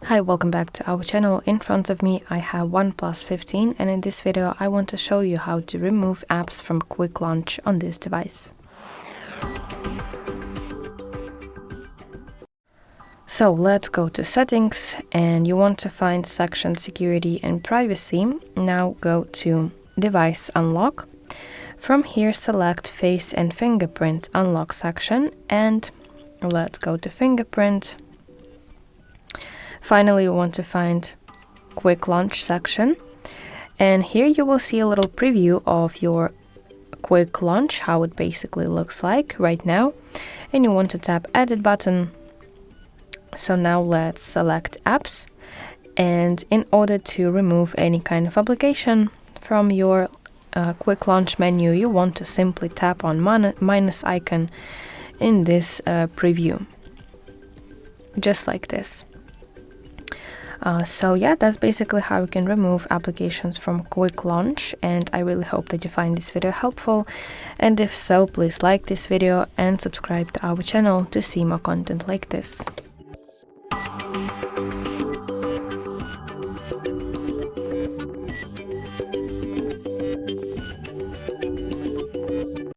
Hi, welcome back to our channel. In front of me I have OnePlus 15, and in this video I want to show you how to remove apps from quick launch on this device. So let's go to settings, and you want to find section security and privacy. Now go to device unlock. From here select face and fingerprint unlock section, and let's go to fingerprint. Finally, you want to find quick launch section, and here you will see a little preview of your quick launch, how it basically looks like right now, and you want to tap edit button. So now let's select apps, and in order to remove any kind of application from your quick launch menu, you want to simply tap on minus icon in this preview, just like this. So yeah, that's basically how you can remove applications from quick launch, and I really hope that you find this video helpful, and if so, please like this video and subscribe to our channel to see more content like this.